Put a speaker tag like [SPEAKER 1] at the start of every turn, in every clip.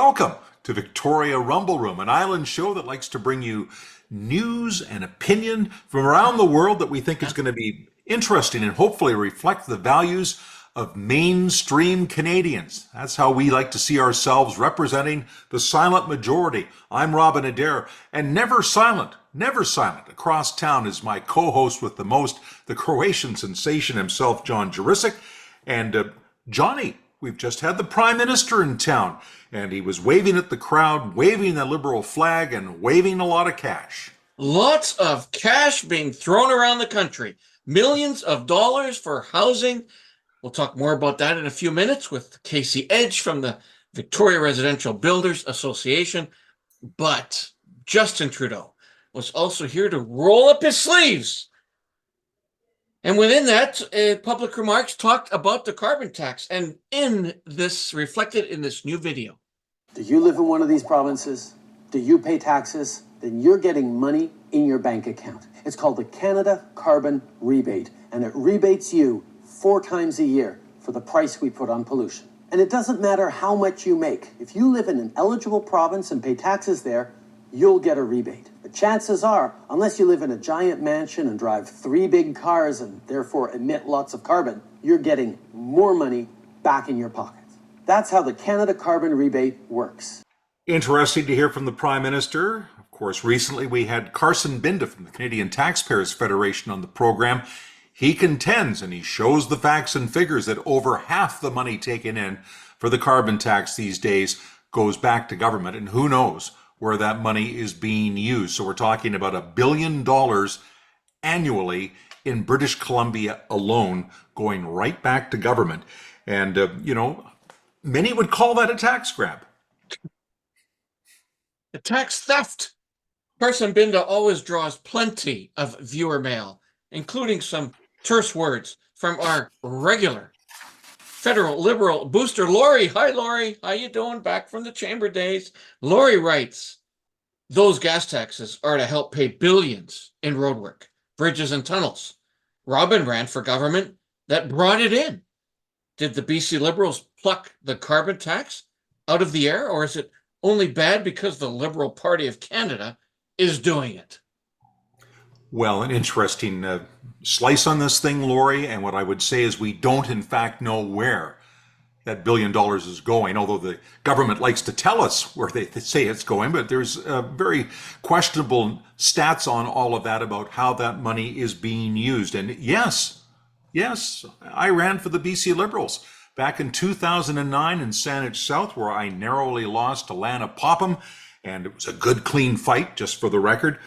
[SPEAKER 1] Welcome to Victoria Rumble Room, an island show that likes to bring you news and opinion from around the world that we think is going to be interesting and hopefully reflect the values of mainstream Canadians. That's how we like to see ourselves, representing the silent majority. I'm Robin Adair, and never silent across town is my co-host with the most, the Croatian sensation himself, John Jurisic. And Johnny, we've just had the Prime Minister in town, and he was waving at the crowd, waving the Liberal flag, and waving a lot of cash.
[SPEAKER 2] Lots of cash being thrown around the country. Millions of dollars for housing. We'll talk more about that in a few minutes with Casey Edge from the Victoria Residential Builders Association. But Justin Trudeau was also here to roll up his sleeves. And within that, public remarks talked about the carbon tax, and reflected in this new video.
[SPEAKER 3] Do you live in one of these provinces? Do you pay taxes? Then you're getting money in your bank account. It's called the Canada Carbon Rebate, and it rebates you 4 times a year for the price we put on pollution. And it doesn't matter how much you make. If you live in an eligible province and pay taxes there, you'll get a rebate. But chances are, unless you live in a giant mansion and drive 3 big cars and therefore emit lots of carbon, you're getting more money back in your pocket. That's how the Canada Carbon Rebate works.
[SPEAKER 1] Interesting to hear from the Prime Minister. Of course, recently we had Carson Binda from the Canadian Taxpayers Federation on the program. He contends, and he shows the facts and figures, that over half the money taken in for the carbon tax these days goes back to government, and who knows where that money is being used. So we're talking about $1 billion annually in British Columbia alone going right back to government. And, many would call that a tax grab.
[SPEAKER 2] A tax theft. Carson Binda always draws plenty of viewer mail, including some terse words from our regular federal Liberal booster, Laurie. Hi, Laurie. How you doing? Back from the chamber days. Laurie writes, those gas taxes are to help pay billions in roadwork, bridges, and tunnels. Robin ran for government that brought it in. Did the BC Liberals pluck the carbon tax out of the air, or is it only bad because the Liberal Party of Canada is doing it?
[SPEAKER 1] Well, an interesting slice on this thing, Laurie, and what I would say is we don't in fact know where that $1 billion is going, although the government likes to tell us where they say it's going, but there's very questionable stats on all of that about how that money is being used. And yes, I ran for the BC Liberals back in 2009 in Saanich South, where I narrowly lost to Lana Popham, and it was a good, clean fight, just for the record.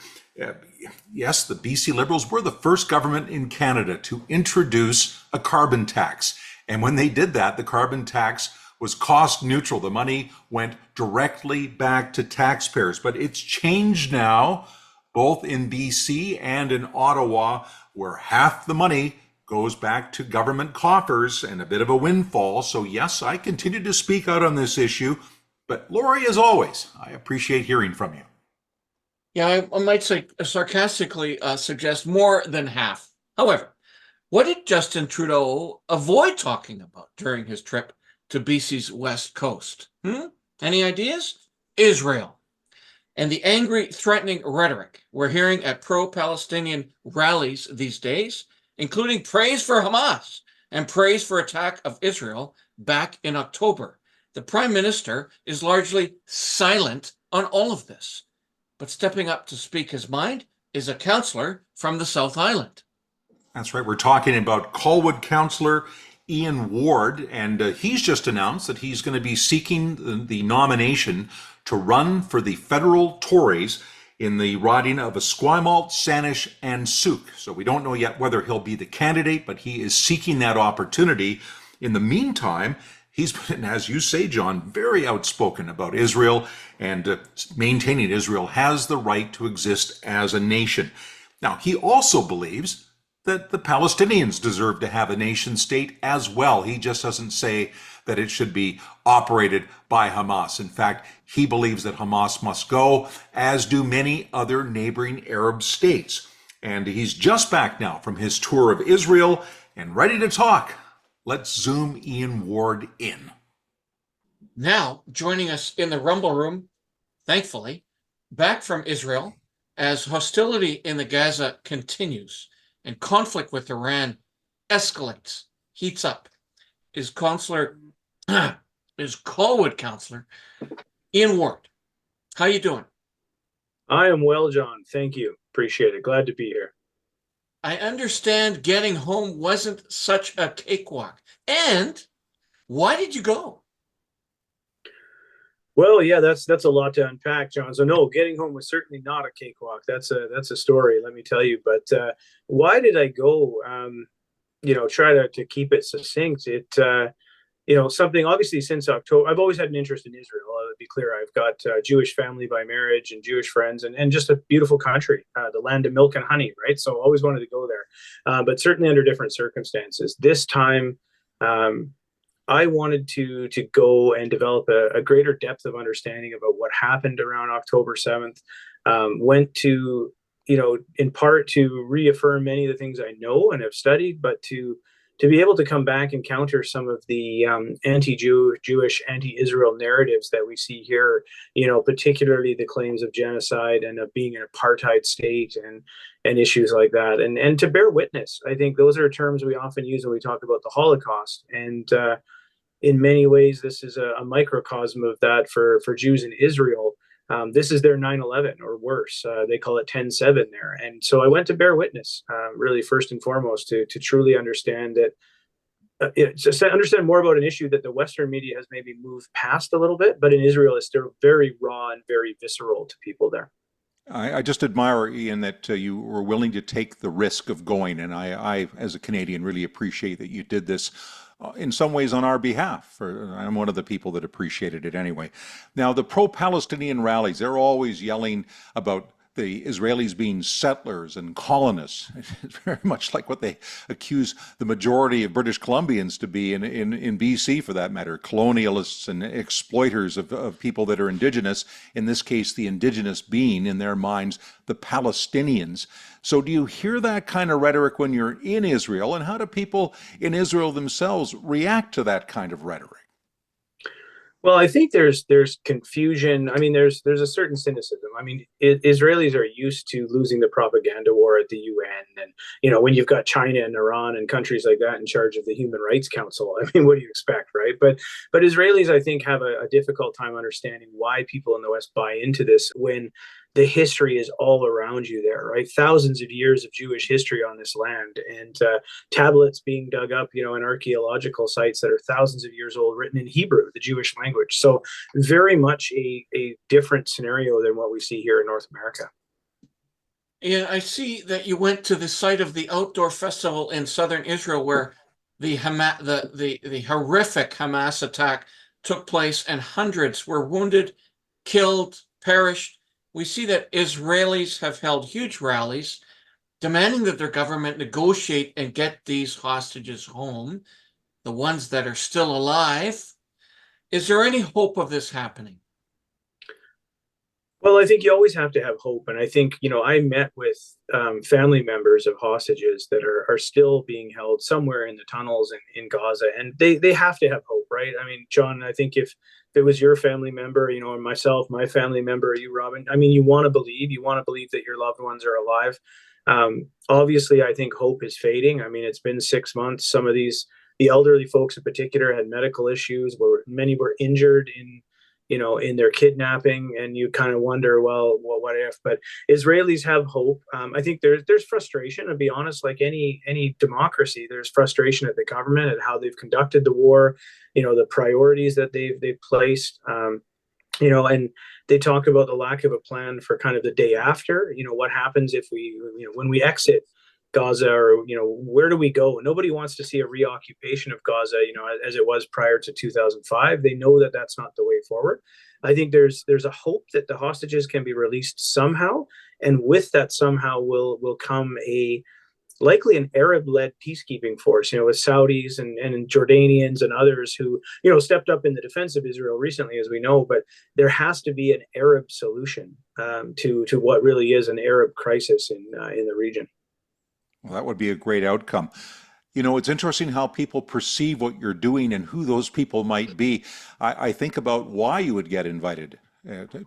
[SPEAKER 1] Yes, the BC Liberals were the first government in Canada to introduce a carbon tax. And when they did that, the carbon tax was cost neutral. The money went directly back to taxpayers. But it's changed now, both in BC and in Ottawa, where half the money goes back to government coffers and a bit of a windfall. So yes, I continue to speak out on this issue. But Laurie, as always, I appreciate hearing from you.
[SPEAKER 2] Yeah, I might say sarcastically suggest more than half. However, what did Justin Trudeau avoid talking about during his trip to BC's West Coast? Any ideas? Israel. And the angry, threatening rhetoric we're hearing at pro-Palestinian rallies these days, including praise for Hamas and praise for attack of Israel back in October. The Prime Minister is largely silent on all of this. But stepping up to speak his mind is a councillor from the South Island.
[SPEAKER 1] That's right. We're talking about Colwood Councillor Ian Ward, and he's just announced that he's going to be seeking the nomination to run for the federal Tories in the riding of Esquimalt, Saanich, and Sooke. So we don't know yet whether he'll be the candidate, but he is seeking that opportunity. In the meantime, he's been, as you say, John, very outspoken about Israel and maintaining Israel has the right to exist as a nation. Now, he also believes that the Palestinians deserve to have a nation state as well. He just doesn't say that it should be operated by Hamas. In fact, he believes that Hamas must go, as do many other neighboring Arab states. And he's just back now from his tour of Israel and ready to talk. Let's zoom Ian Ward in.
[SPEAKER 2] Now, joining us in the Rumble Room, thankfully, back from Israel, as hostility in the Gaza continues and conflict with Iran escalates, heats up, is Colwood Councillor Ian Ward. How you doing?
[SPEAKER 4] I am well, John. Thank you. Appreciate it. Glad to be here.
[SPEAKER 2] I understand getting home wasn't such a cakewalk. And why did you go?
[SPEAKER 4] Well, yeah, that's a lot to unpack, John. So no, getting home was certainly not a cakewalk. That's a story, let me tell you. But why did I go? Try to keep it succinct. Something obviously since October, I've always had an interest in Israel. To be clear, I've got a Jewish family by marriage and Jewish friends, and just a beautiful country, the land of milk and honey, right? So always wanted to go there, but certainly under different circumstances. This time, I wanted to go and develop a greater depth of understanding about what happened around October 7th. Went to, in part to reaffirm many of the things I know and have studied, but to be able to come back and counter some of the anti-Jewish, anti-Israel narratives that we see here, particularly the claims of genocide and of being an apartheid state and issues like that. And to bear witness, I think those are terms we often use when we talk about the Holocaust. And in many ways, this is a microcosm of that for Jews in Israel. This is their 9/11 or worse. They call it 10/7 there. And so I went to bear witness, really first and foremost, to truly understand that, just understand more about an issue that the Western media has maybe moved past a little bit, but in Israel is still very raw and very visceral to people there.
[SPEAKER 1] I just admire, Ian, that you were willing to take the risk of going. And I, as a Canadian, really appreciate that you did this in some ways on our behalf. I'm one of the people that appreciated it anyway. Now, the pro-Palestinian rallies, they're always yelling about the Israelis being settlers and colonists. It's very much like what they accuse the majority of British Columbians to be in BC, for that matter, colonialists and exploiters of people that are indigenous, in this case, the indigenous being, in their minds, the Palestinians. So do you hear that kind of rhetoric when you're in Israel, and how do people in Israel themselves react to that kind of rhetoric?
[SPEAKER 4] Well, I think there's confusion. I mean, there's a certain cynicism. I mean, Israelis are used to losing the propaganda war at the UN, and when you've got China and Iran and countries like that in charge of the Human Rights Council, I mean, what do you expect, right? But Israelis, I think, have a difficult time understanding why people in the West buy into this when the history is all around you there, right? Thousands of years of Jewish history on this land, and tablets being dug up, in archaeological sites that are thousands of years old, written in Hebrew, the Jewish language. So very much a different scenario than what we see here in North America.
[SPEAKER 2] And I see that you went to the site of the outdoor festival in southern Israel where the horrific Hamas attack took place and hundreds were wounded, killed, perished. We see that Israelis have held huge rallies demanding that their government negotiate and get these hostages home, the ones that are still alive. Is there any hope of this happening?
[SPEAKER 4] Well, I think you always have to have hope. And I think, I met with family members of hostages that are still being held somewhere in the tunnels in Gaza. And they have to have hope, right? I mean, John, I think if it was your family member, or myself, my family member, you, Robin, I mean, you want to believe that your loved ones are alive. Obviously, I think hope is fading. I mean, it's been 6 months. Some of the elderly folks in particular had medical issues, where many were injured in their kidnapping, and you kind of wonder, well, what if? But Israelis have hope. I think there's frustration, to be honest, like any democracy. There's frustration at the government, at how they've conducted the war, the priorities that they've placed, and they talk about the lack of a plan for kind of the day after. What happens if when we exit Gaza, or where do we go? Nobody wants to see a reoccupation of Gaza, as it was prior to 2005. They know that that's not the way forward. I think there's a hope that the hostages can be released somehow, and with that somehow will come likely an Arab-led peacekeeping force, with Saudis and Jordanians and others who, stepped up in the defense of Israel recently, as we know. But there has to be an Arab solution to what really is an Arab crisis in the region.
[SPEAKER 1] Well, that would be a great outcome. You know, it's interesting how people perceive what you're doing and who those people might be. I think about why you would get invited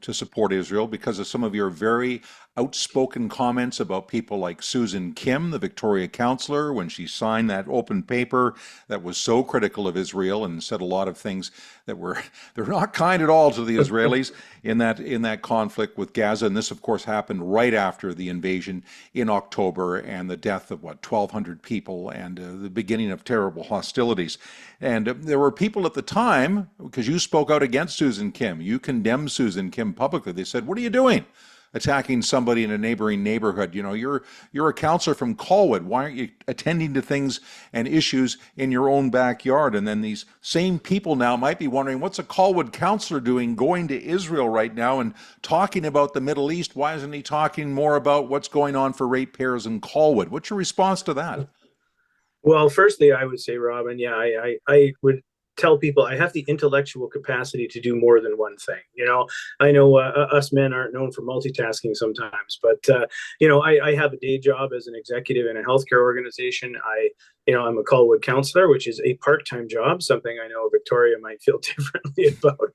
[SPEAKER 1] to support Israel because of some of your very outspoken comments about people like Susan Kim, the Victoria councillor, when she signed that open paper that was so critical of Israel and said a lot of things that were they're not kind at all to the Israelis in that conflict with Gaza. And this, of course, happened right after the invasion in October and the death of 1,200 people and the beginning of terrible hostilities. And there were people at the time, because you spoke out against Susan Kim, you condemned Susan Kim publicly. They said, "What are you doing? Attacking somebody in a neighboring neighborhood. You know, you're a counselor from Colwood. Why aren't you attending to things and issues in your own backyard?" And then these same people now might be wondering, what's a Colwood counselor doing going to Israel right now and talking about the Middle East? Why isn't he talking more about what's going on for ratepayers in Colwood? What's your response to that?
[SPEAKER 4] Well, firstly, I would say, Robin, yeah, I would tell people I have the intellectual capacity to do more than one thing. You know, I know us men aren't known for multitasking sometimes, but you know, I have a day job as an executive in a healthcare organization. I'm a Colwood councillor, which is a part-time job, something I know Victoria might feel differently about.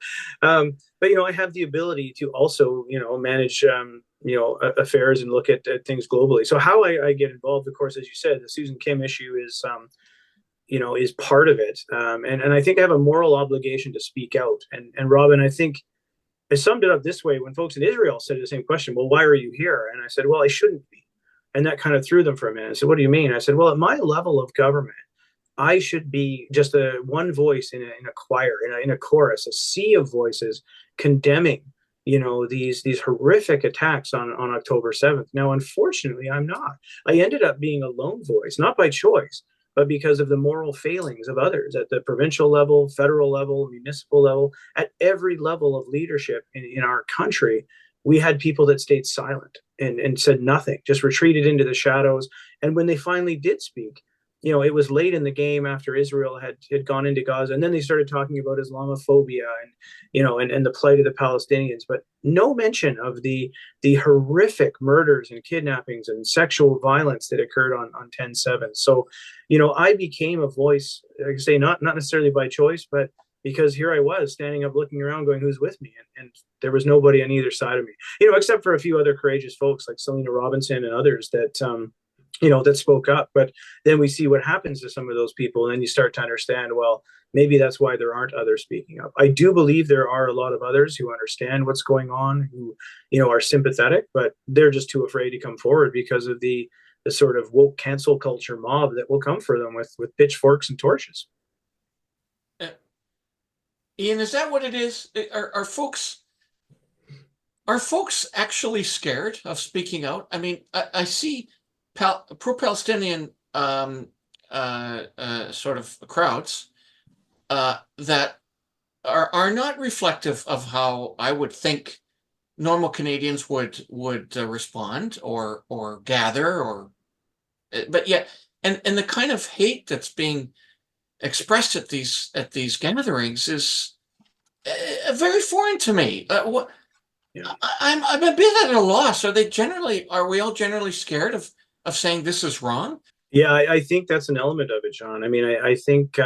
[SPEAKER 4] But you know, I have the ability to also, you know, manage affairs and look at things globally. So how I get involved, of course, as you said, the Susan Kim issue is part of it. And I think I have a moral obligation to speak out. And Robin, I think I summed it up this way when folks in Israel said the same question, well, why are you here? And I said, well, I shouldn't be. And that kind of threw them for a minute. I said, what do you mean? I said, well, at my level of government, I should be just one voice in a choir, in a chorus, a sea of voices condemning, you know, these horrific attacks on October 7th. Now, unfortunately, I'm not. I ended up being a lone voice, not by choice, but because of the moral failings of others at the provincial level, federal level, municipal level, at every level of leadership in our country. We had people that stayed silent and said nothing, just retreated into the shadows. And when they finally did speak, you know, it was late in the game after Israel had gone into Gaza, and then they started talking about Islamophobia and, you know, and the plight of the Palestinians, but no mention of the horrific murders and kidnappings and sexual violence that occurred on 10/7. So, you know, I became a voice, like I say, not necessarily by choice, but because here I was standing up, looking around, going, "Who's with me?" And there was nobody on either side of me, you know, except for a few other courageous folks like Selena Robinson and others that that spoke up. But then we see what happens to some of those people, and then you start to understand, well, maybe that's why there aren't others speaking up. I do believe there are a lot of others who understand what's going on, who, you know, are sympathetic, but they're just too afraid to come forward because of the sort of woke cancel culture mob that will come for them with pitchforks and torches.
[SPEAKER 2] Ian, is that what it is? Are folks actually scared of speaking out? I mean, I see pro-Palestinian sort of crowds that are not reflective of how I would think normal Canadians would respond or gather, but yet, and the kind of hate that's being expressed at these gatherings is very foreign to me. I'm a bit at a loss. Are we all generally scared of saying this is wrong?
[SPEAKER 4] Yeah, I think that's an element of it, John. I mean, I think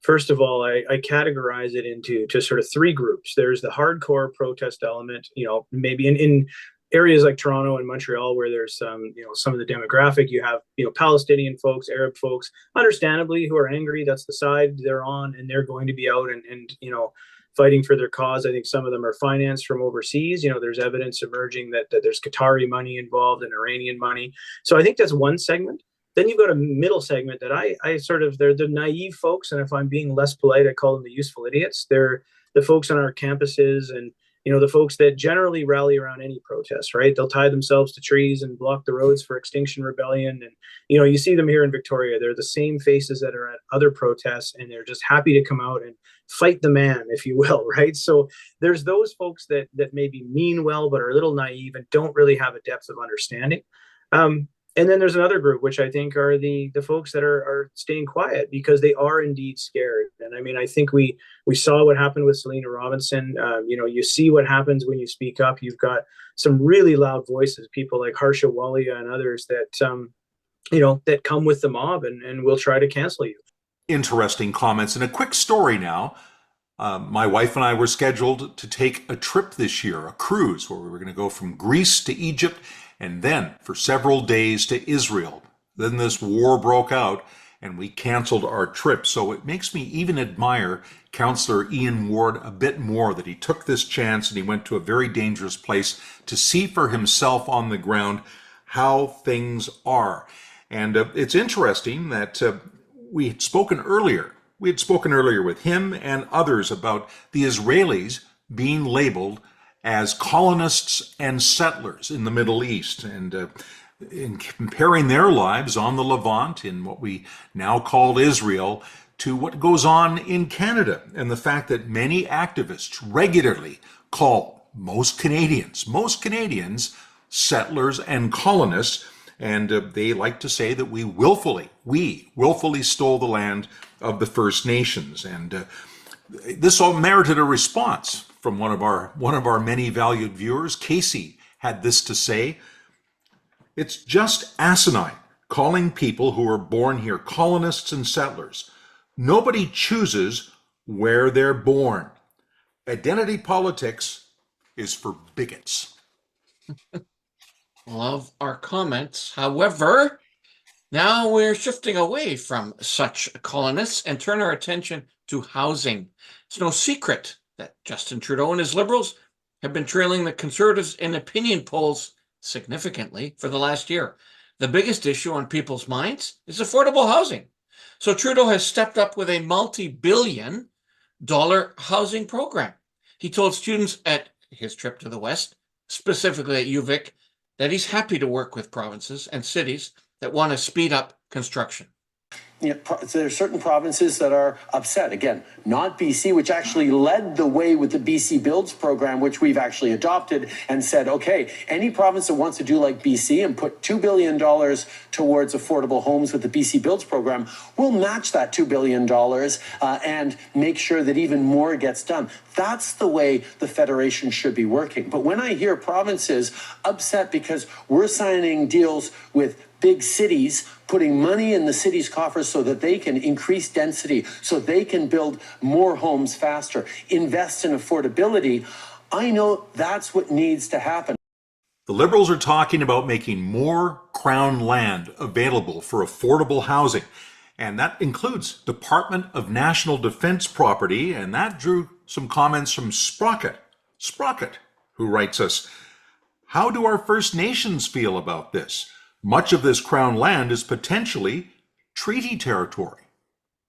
[SPEAKER 4] first of all, I categorize it into sort of three groups. There's the hardcore protest element, you know, maybe in areas like Toronto and Montreal where there's some of the demographic. You have, you know, Palestinian folks, Arab folks, understandably, who are angry. That's the side they're on, and they're going to be out and you know, fighting for their cause. I think some of them are financed from overseas. You know, there's evidence emerging that there's Qatari money involved and Iranian money. So I think that's one segment. Then you've got a middle segment that I sort of, they're the naive folks. And if I'm being less polite, I call them the useful idiots. They're the folks on our campuses and, you know, the folks that generally rally around any protest, right? They'll tie themselves to trees and block the roads for Extinction Rebellion. And, you know, you see them here in Victoria. They're the same faces that are at other protests, and they're just happy to come out and fight the man, if you will, right? So there's those folks that maybe mean well, but are a little naive and don't really have a depth of understanding. And then there's another group, which I think are the folks that are staying quiet because they are indeed scared. And I mean, I think we saw what happened with Selena Robinson. You know, you see what happens when you speak up. You've got some really loud voices, people like Harsha Walia and others that, that come with the mob, and we'll try to cancel you.
[SPEAKER 1] Interesting comments. And a quick story now. My wife and I were scheduled to take a trip this year, a cruise, where we were going to go from Greece to Egypt and then for several days to Israel. Then this war broke out and we canceled our trip. So it makes me even admire Councillor Ian Ward a bit more, that he took this chance and he went to a very dangerous place to see for himself on the ground how things are. And it's interesting that we had spoken earlier with him and others about the Israelis being labeled as colonists and settlers in the Middle East, and in comparing their lives on the Levant, in what we now call Israel, to what goes on in Canada, and the fact that many activists regularly call most Canadians settlers and colonists, and they like to say that we willfully stole the land of the First Nations. And this all merited a response from one of our many valued viewers. Casey had this to say: "It's just asinine calling people who are born here colonists and settlers. Nobody chooses where they're born. Identity politics is for bigots."
[SPEAKER 2] Love our comments. However, now we're shifting away from such colonists and turn our attention to housing. It's no secret that Justin Trudeau and his Liberals have been trailing the Conservatives in opinion polls significantly for the last year. The biggest issue on people's minds is affordable housing. So Trudeau has stepped up with a multi-billion-dollar housing program. He told students at his trip to the West, specifically at UVic, that he's happy to work with provinces and cities that want to speed up construction.
[SPEAKER 3] There are certain provinces that are upset. Again, not BC, which actually led the way with the BC Builds program, which we've actually adopted and said, okay, any province that wants to do like BC and put $2 billion towards affordable homes with the BC Builds program, we'll match that $2 billion and make sure that even more gets done. That's the way the Federation should be working. But when I hear provinces upset because we're signing deals with big cities, putting money in the city's coffers so that they can increase density, so they can build more homes faster, invest in affordability, I know that's what needs to happen.
[SPEAKER 1] The Liberals are talking about making more Crown land available for affordable housing, and that includes Department of National Defence property, and that drew some comments from Sprocket, who writes us, "How do our First Nations feel about this? Much of this Crown land is potentially treaty territory."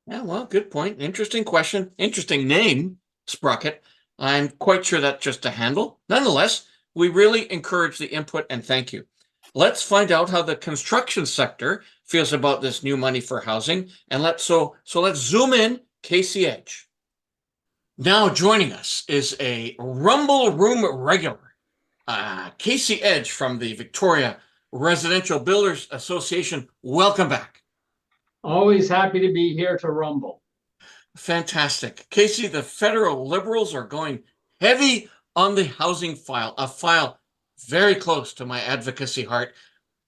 [SPEAKER 2] Yeah, well, good point. Interesting question. Interesting name, Sprocket. I'm quite sure that's just a handle. Nonetheless, we really encourage the input and thank you. Let's find out how the construction sector feels about this new money for housing. And let's zoom in, Casey Edge. Now joining us is a Rumble Room regular, Casey Edge from the Victoria Residential Builders Association. Welcome back.
[SPEAKER 5] Always happy to be here to rumble.
[SPEAKER 2] Fantastic. Casey, the federal Liberals are going heavy on the housing file, a file very close to my advocacy heart.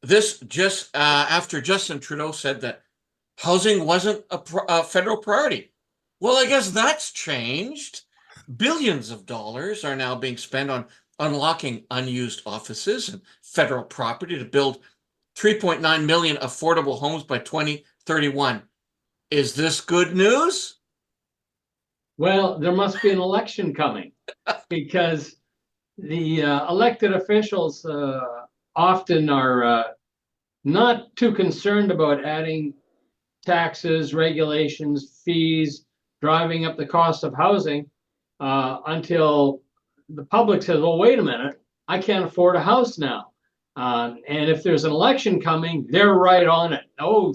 [SPEAKER 2] This just after Justin Trudeau said that housing wasn't a federal priority. Well, I guess that's changed. Billions of dollars are now being spent on unlocking unused offices and federal property to build 3.9 million affordable homes by 2031. Is this good news?
[SPEAKER 5] Well, there must be an election coming because the elected officials often are not too concerned about adding taxes, regulations, fees, driving up the cost of housing until the public says, well, wait a minute, I can't afford a house now. And if there's an election coming, they're right on it. Oh,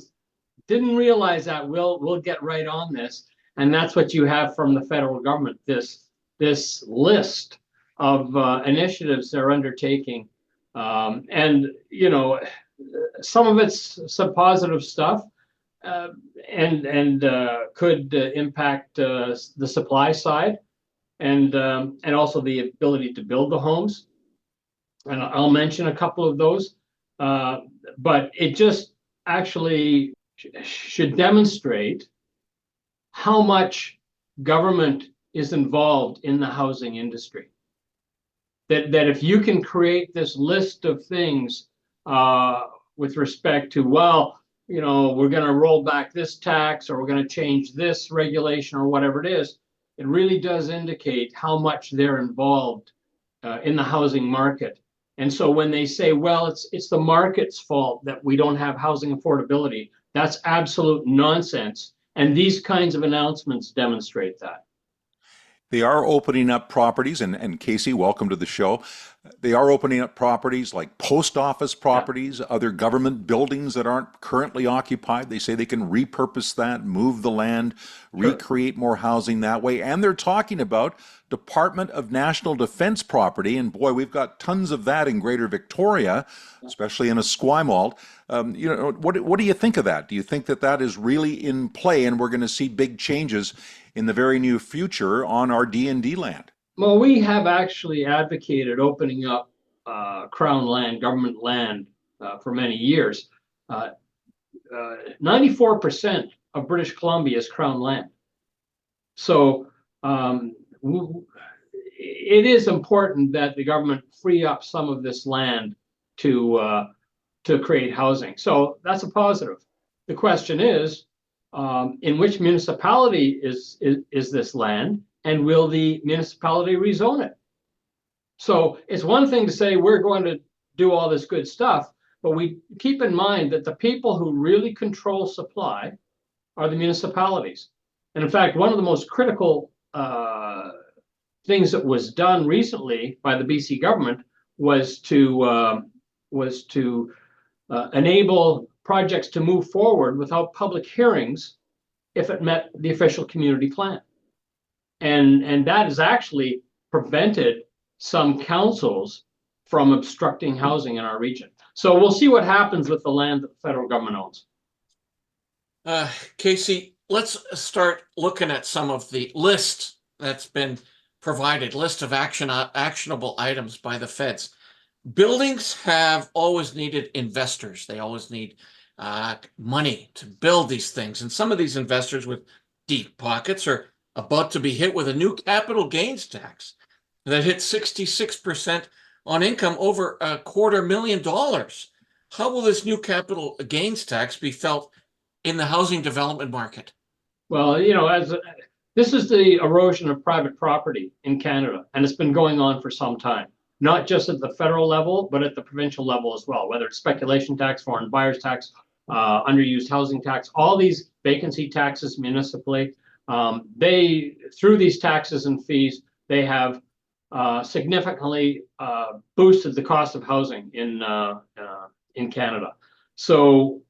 [SPEAKER 5] didn't realize that. We'll get right on this. And that's what you have from the federal government, this list of initiatives they're undertaking. And, you know, some of it's some positive stuff and could impact the supply side. And also the ability to build the homes. And I'll mention a couple of those. But it just actually should demonstrate how much government is involved in the housing industry. That if you can create this list of things with respect to, well, you know, we're going to roll back this tax, or we're going to change this regulation, or whatever it is, it really does indicate how much they're involved in the housing market. And so when they say, well, it's the market's fault that we don't have housing affordability, that's absolute nonsense. And these kinds of announcements demonstrate that.
[SPEAKER 1] They are opening up properties, and Casey, welcome to the show. They are opening up properties like post office properties, other government buildings that aren't currently occupied. They say they can repurpose that, move the land, recreate more housing that way. And they're talking about Department of National Defense property. And boy, we've got tons of that in Greater Victoria, especially in Esquimalt. You know, what do you think of that? Do you think that that is really in play, and we're going to see big changes in the very near future on our D&D land?
[SPEAKER 5] Well, we have actually advocated opening up Crown land, government land, for many years. 94% of British Columbia is Crown land. So it is important that the government free up some of this land to create housing. So that's a positive. The question is, in which municipality is this land, and will the municipality rezone it? So it's one thing to say we're going to do all this good stuff, but we keep in mind that the people who really control supply are the municipalities. And in fact, one of the most critical things that was done recently by the BC government was to enable projects to move forward without public hearings if it met the official community plan. And that has actually prevented some councils from obstructing housing in our region. So we'll see what happens with the land that the federal government owns.
[SPEAKER 2] Casey, let's start looking at some of the list that's been provided, list of actionable items by the feds. Buildings have always needed investors. They always need money to build these things. And some of these investors with deep pockets are about to be hit with a new capital gains tax that hit 66% on income over $250,000. How will this new capital gains tax be felt in the housing development market?
[SPEAKER 5] Well, you know, this is the erosion of private property in Canada, and it's been going on for some time, not just at the federal level, but at the provincial level as well, whether it's speculation tax, foreign buyers tax, underused housing tax, all these vacancy taxes municipally. They, through these taxes and fees, they have significantly boosted the cost of housing in Canada. So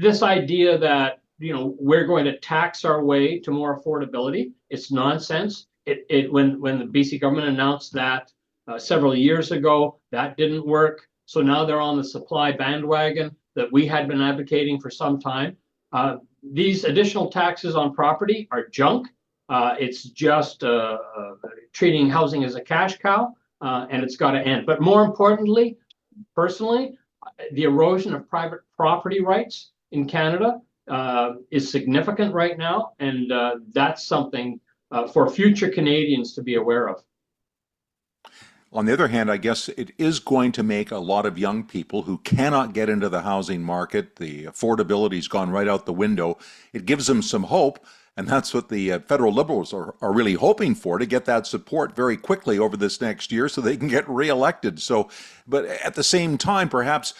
[SPEAKER 5] this idea that, you know, we're going to tax our way to more affordability, it's nonsense. When the BC government announced that several years ago, that didn't work. So now they're on the supply bandwagon that we had been advocating for some time. These additional taxes on property are junk. It's just treating housing as a cash cow, and it's got to end. But more importantly, personally, the erosion of private property rights in Canada is significant right now, and that's something for future Canadians to be aware of.
[SPEAKER 1] On the other hand, I guess it is going to make a lot of young people who cannot get into the housing market, the affordability's gone right out the window, it gives them some hope, and that's what the federal Liberals are really hoping for, to get that support very quickly over this next year so they can get reelected. So, but at the same time, perhaps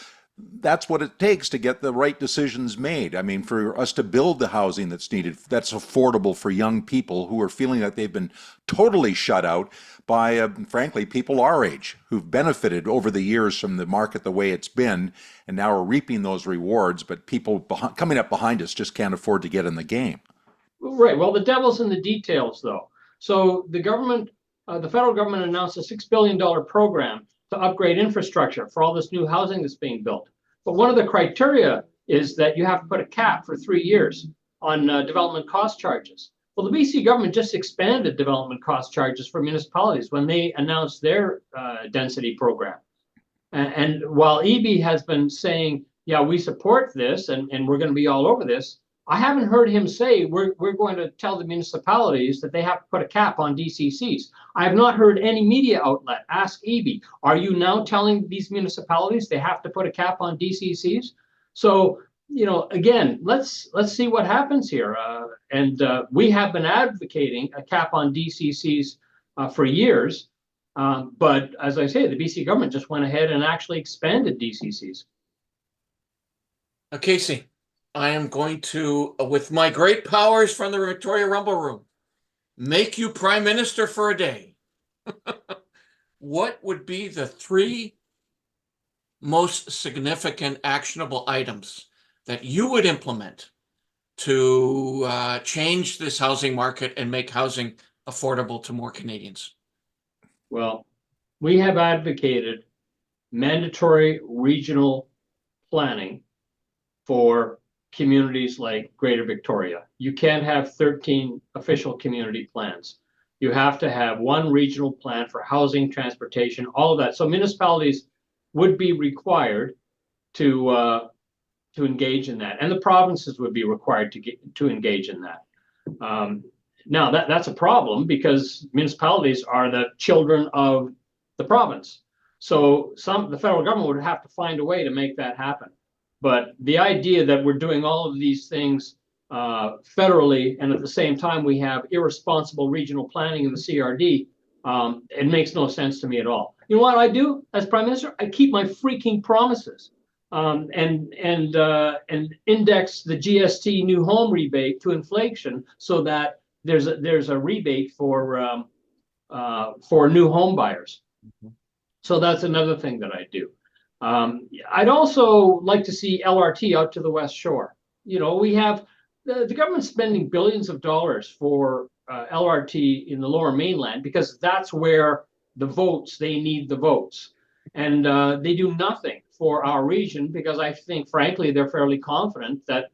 [SPEAKER 1] that's what it takes to get the right decisions made. I mean, for us to build the housing that's needed, that's affordable for young people who are feeling that they've been totally shut out by, frankly, people our age who've benefited over the years from the market the way it's been, and now are reaping those rewards, but people coming up behind us just can't afford to get in the game.
[SPEAKER 5] Right. Well, the devil's in the details, though. So the government, the federal government announced a $6 billion program to upgrade infrastructure for all this new housing that's being built. But one of the criteria is that you have to put a cap for 3 years on development cost charges. Well, the BC government just expanded development cost charges for municipalities when they announced their density program. And while EB has been saying yeah, we support this and we're going to be all over this. I haven't heard him say we're going to tell the municipalities that they have to put a cap on DCCs. I have not heard any media outlet ask EB, are you now telling these municipalities they have to put a cap on DCCs? So, again, let's see what happens here. We have been advocating a cap on DCCs for years. But as I say, the BC government just went ahead and actually expanded DCCs.
[SPEAKER 2] Casey, I am going to, with my great powers from the Victoria Rumble Room, make you Prime Minister for a day. What would be the 3 most significant actionable items that you would implement to change this housing market and make housing affordable to more Canadians?
[SPEAKER 5] Well, we have advocated mandatory regional planning for communities like Greater Victoria. You can't have 13 official community plans. You have to have one regional plan for housing, transportation, all of that. So municipalities would be required to engage in that, and the provinces would be required to engage in that. Now that's a problem because municipalities are the children of the province. So the federal government would have to find a way to make that happen. But the idea that we're doing all of these things federally and at the same time we have irresponsible regional planning in the CRD, it makes no sense to me at all. You know what I do as Prime Minister? I keep my freaking promises and index the GST new home rebate to inflation so that there's a rebate for new home buyers. Mm-hmm. So that's another thing that I do. I'd also like to see LRT out to the West Shore. We have the government spending billions of dollars for LRT in the Lower Mainland because that's where they need the votes. And they do nothing for our region because I think, frankly, they're fairly confident that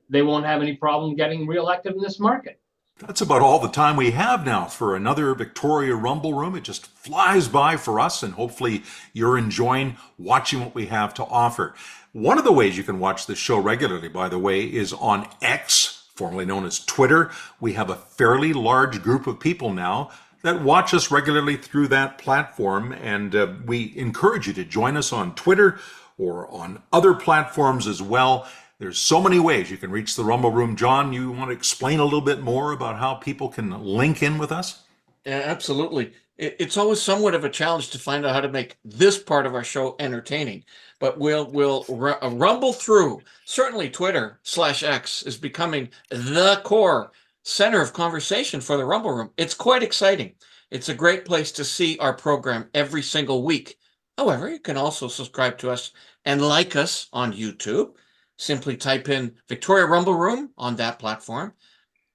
[SPEAKER 5] they won't have any problem getting reelected in this market.
[SPEAKER 1] That's about all the time we have now for another Victoria Rumble Room. It just flies by for us, and hopefully you're enjoying watching what we have to offer. One of the ways you can watch this show regularly, by the way, is on X, formerly known as Twitter. We have a fairly large group of people now that watch us regularly through that platform, and we encourage you to join us on Twitter or on other platforms as well. There's so many ways you can reach the Rumble Room. John, you want to explain a little bit more about how people can link in with us?
[SPEAKER 2] Yeah, absolutely. It's always somewhat of a challenge to find out how to make this part of our show entertaining, but we'll rumble through. Certainly Twitter/X is becoming the core center of conversation for the Rumble Room. It's quite exciting. It's a great place to see our program every single week. However, you can also subscribe to us and like us on YouTube. Simply type in Victoria Rumble Room on that platform.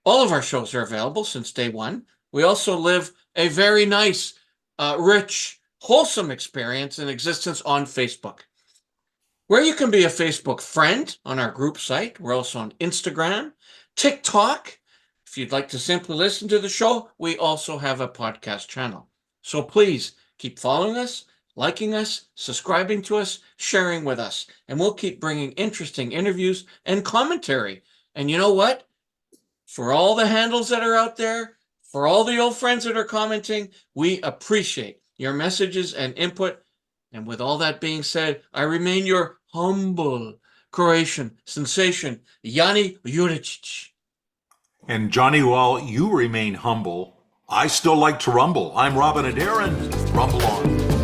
[SPEAKER 2] All of our shows are available since day one. We also live a very nice, rich, wholesome experience in existence on Facebook, where you can be a Facebook friend on our group site. We're also on Instagram, TikTok. If you'd like to simply listen to the show, we also have a podcast channel. So please keep following us, liking us, subscribing to us, sharing with us, and we'll keep bringing interesting interviews and commentary. And you know what? For all the handles that are out there, for all the old friends that are commenting, we appreciate your messages and input. And with all that being said, I remain your humble Croatian sensation, Yanni Juricic.
[SPEAKER 1] And Johnny, while you remain humble, I still like to rumble. I'm Robin At.hear, and rumble on.